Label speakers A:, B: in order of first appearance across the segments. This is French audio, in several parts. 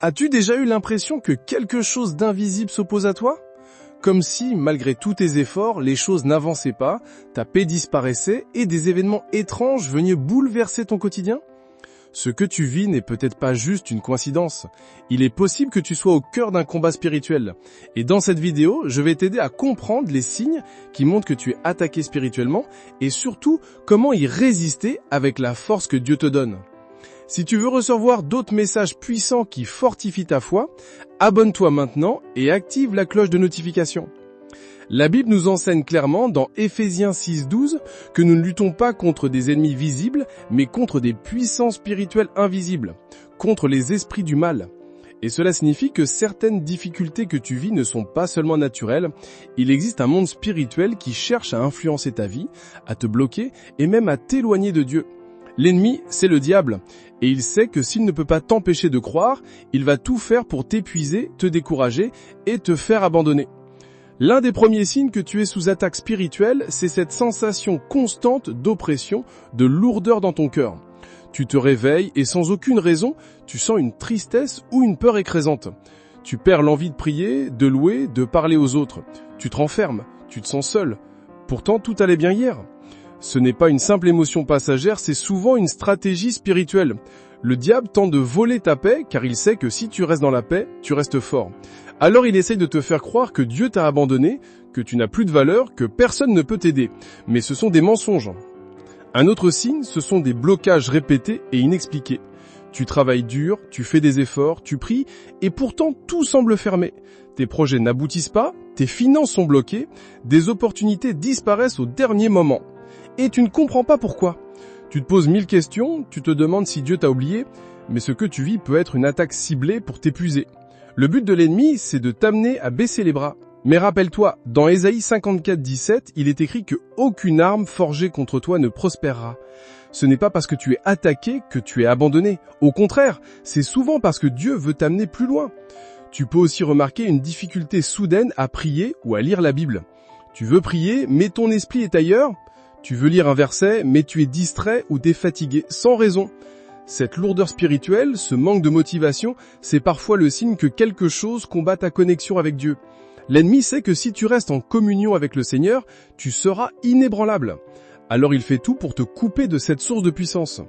A: As-tu déjà eu l'impression que quelque chose d'invisible s'oppose à toi? Comme si, malgré tous tes efforts, les choses n'avançaient pas, ta paix disparaissait et des événements étranges venaient bouleverser ton quotidien? Ce que tu vis n'est peut-être pas juste une coïncidence. Il est possible que tu sois au cœur d'un combat spirituel. Et dans cette vidéo, je vais t'aider à comprendre les signes qui montrent que tu es attaqué spirituellement et surtout comment y résister avec la force que Dieu te donne. Si tu veux recevoir d'autres messages puissants qui fortifient ta foi, abonne-toi maintenant et active la cloche de notification. La Bible nous enseigne clairement dans Éphésiens 6:12 que nous ne luttons pas contre des ennemis visibles, mais contre des puissances spirituelles invisibles, contre les esprits du mal. Et cela signifie que certaines difficultés que tu vis ne sont pas seulement naturelles, il existe un monde spirituel qui cherche à influencer ta vie, à te bloquer et même à t'éloigner de Dieu. L'ennemi, c'est le diable, et il sait que s'il ne peut pas t'empêcher de croire, il va tout faire pour t'épuiser, te décourager et te faire abandonner. L'un des premiers signes que tu es sous attaque spirituelle, c'est cette sensation constante d'oppression, de lourdeur dans ton cœur. Tu te réveilles et sans aucune raison, tu sens une tristesse ou une peur écrasante. Tu perds l'envie de prier, de louer, de parler aux autres. Tu te renfermes, tu te sens seul. Pourtant, tout allait bien hier. Ce n'est pas une simple émotion passagère, c'est souvent une stratégie spirituelle. Le diable tente de voler ta paix car il sait que si tu restes dans la paix, tu restes fort. Alors il essaye de te faire croire que Dieu t'a abandonné, que tu n'as plus de valeur, que personne ne peut t'aider. Mais ce sont des mensonges. Un autre signe, ce sont des blocages répétés et inexpliqués. Tu travailles dur, tu fais des efforts, tu pries, et pourtant tout semble fermé. Tes projets n'aboutissent pas, tes finances sont bloquées, des opportunités disparaissent au dernier moment. Et tu ne comprends pas pourquoi. Tu te poses 1000 questions, tu te demandes si Dieu t'a oublié, mais ce que tu vis peut être une attaque ciblée pour t'épuiser. Le but de l'ennemi, c'est de t'amener à baisser les bras. Mais rappelle-toi, dans Ésaïe 54:17, il est écrit que aucune arme forgée contre toi ne prospérera. Ce n'est pas parce que tu es attaqué que tu es abandonné. Au contraire, c'est souvent parce que Dieu veut t'amener plus loin. Tu peux aussi remarquer une difficulté soudaine à prier ou à lire la Bible. Tu veux prier, mais ton esprit est ailleurs. Tu veux lire un verset, mais tu es distrait ou t'es fatigué, sans raison. Cette lourdeur spirituelle, ce manque de motivation, c'est parfois le signe que quelque chose combat ta connexion avec Dieu. L'ennemi sait que si tu restes en communion avec le Seigneur, tu seras inébranlable. Alors il fait tout pour te couper de cette source de puissance.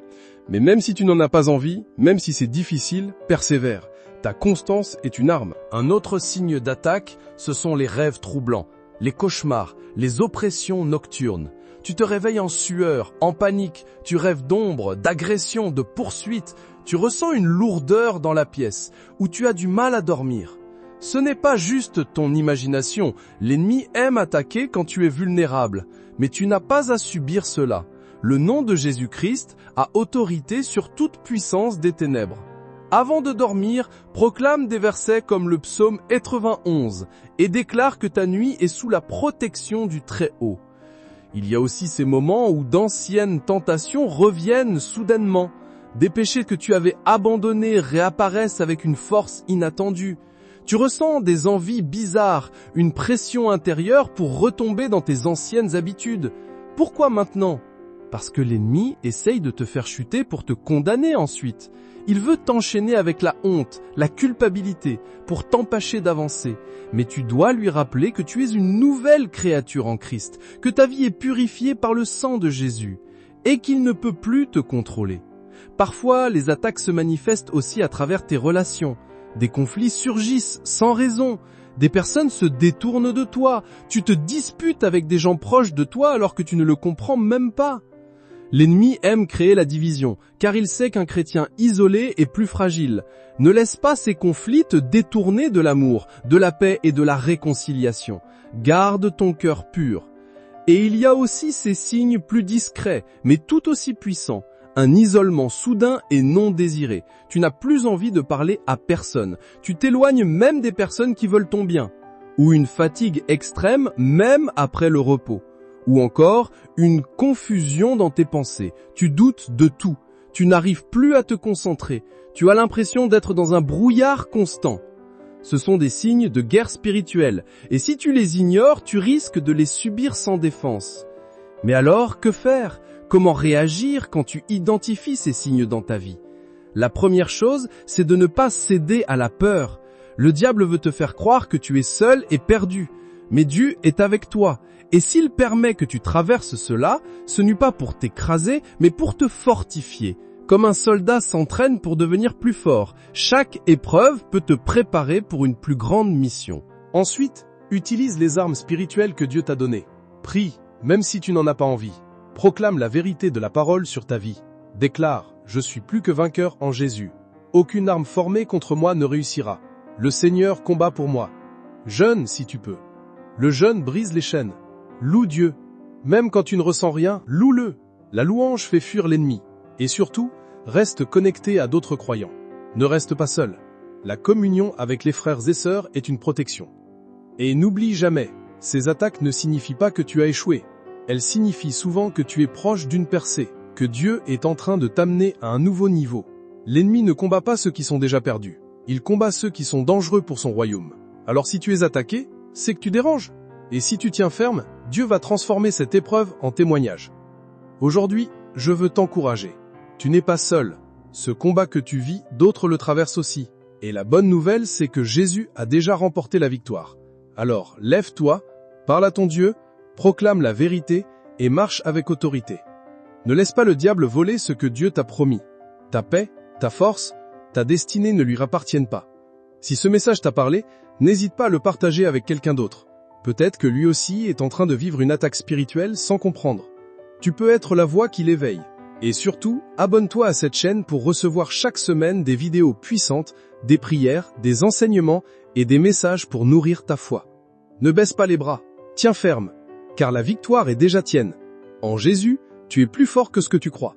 A: Mais même si tu n'en as pas envie, même si c'est difficile, persévère. Ta constance est une arme.
B: Un autre signe d'attaque, ce sont les rêves troublants, les cauchemars, les oppressions nocturnes. Tu te réveilles en sueur, en panique, tu rêves d'ombre, d'agression, de poursuite, tu ressens une lourdeur dans la pièce, où tu as du mal à dormir. Ce n'est pas juste ton imagination, l'ennemi aime attaquer quand tu es vulnérable, mais tu n'as pas à subir cela. Le nom de Jésus-Christ a autorité sur toute puissance des ténèbres. Avant de dormir, proclame des versets comme le psaume 91 et déclare que ta nuit est sous la protection du Très-Haut. Il y a aussi ces moments où d'anciennes tentations reviennent soudainement. Des péchés que tu avais abandonnés réapparaissent avec une force inattendue. Tu ressens des envies bizarres, une pression intérieure pour retomber dans tes anciennes habitudes. Pourquoi maintenant? Parce que l'ennemi essaye de te faire chuter pour te condamner ensuite. Il veut t'enchaîner avec la honte, la culpabilité, pour t'empêcher d'avancer. Mais tu dois lui rappeler que tu es une nouvelle créature en Christ, que ta vie est purifiée par le sang de Jésus, et qu'il ne peut plus te contrôler. Parfois, les attaques se manifestent aussi à travers tes relations. Des conflits surgissent sans raison. Des personnes se détournent de toi. Tu te disputes avec des gens proches de toi alors que tu ne le comprends même pas. L'ennemi aime créer la division, car il sait qu'un chrétien isolé est plus fragile. Ne laisse pas ces conflits te détourner de l'amour, de la paix et de la réconciliation. Garde ton cœur pur. Et il y a aussi ces signes plus discrets, mais tout aussi puissants. Un isolement soudain et non désiré. Tu n'as plus envie de parler à personne. Tu t'éloignes même des personnes qui veulent ton bien. Ou une fatigue extrême même après le repos. Ou encore, une confusion dans tes pensées. Tu doutes de tout. Tu n'arrives plus à te concentrer. Tu as l'impression d'être dans un brouillard constant. Ce sont des signes de guerre spirituelle. Et si tu les ignores, tu risques de les subir sans défense. Mais alors, que faire? Comment réagir quand tu identifies ces signes dans ta vie? La première chose, c'est de ne pas céder à la peur. Le diable veut te faire croire que tu es seul et perdu. Mais Dieu est avec toi. Et s'il permet que tu traverses cela, ce n'est pas pour t'écraser, mais pour te fortifier. Comme un soldat s'entraîne pour devenir plus fort, chaque épreuve peut te préparer pour une plus grande mission.
A: Ensuite, utilise les armes spirituelles que Dieu t'a données. Prie, même si tu n'en as pas envie. Proclame la vérité de la parole sur ta vie. Déclare, je suis plus que vainqueur en Jésus. Aucune arme formée contre moi ne réussira. Le Seigneur combat pour moi. Jeûne si tu peux. Le jeûne brise les chaînes. Loue Dieu. Même quand tu ne ressens rien, loue-le. La louange fait fuir l'ennemi. Et surtout, reste connecté à d'autres croyants. Ne reste pas seul. La communion avec les frères et sœurs est une protection. Et n'oublie jamais, ces attaques ne signifient pas que tu as échoué. Elles signifient souvent que tu es proche d'une percée, que Dieu est en train de t'amener à un nouveau niveau. L'ennemi ne combat pas ceux qui sont déjà perdus. Il combat ceux qui sont dangereux pour son royaume. Alors si tu es attaqué, c'est que tu déranges. Et si tu tiens ferme, Dieu va transformer cette épreuve en témoignage. Aujourd'hui, je veux t'encourager. Tu n'es pas seul. Ce combat que tu vis, d'autres le traversent aussi. Et la bonne nouvelle, c'est que Jésus a déjà remporté la victoire. Alors, lève-toi, parle à ton Dieu, proclame la vérité et marche avec autorité. Ne laisse pas le diable voler ce que Dieu t'a promis. Ta paix, ta force, ta destinée ne lui appartiennent pas. Si ce message t'a parlé, n'hésite pas à le partager avec quelqu'un d'autre. Peut-être que lui aussi est en train de vivre une attaque spirituelle sans comprendre. Tu peux être la voix qui l'éveille. Et surtout, abonne-toi à cette chaîne pour recevoir chaque semaine des vidéos puissantes, des prières, des enseignements et des messages pour nourrir ta foi. Ne baisse pas les bras, tiens ferme, car la victoire est déjà tienne. En Jésus, tu es plus fort que ce que tu crois.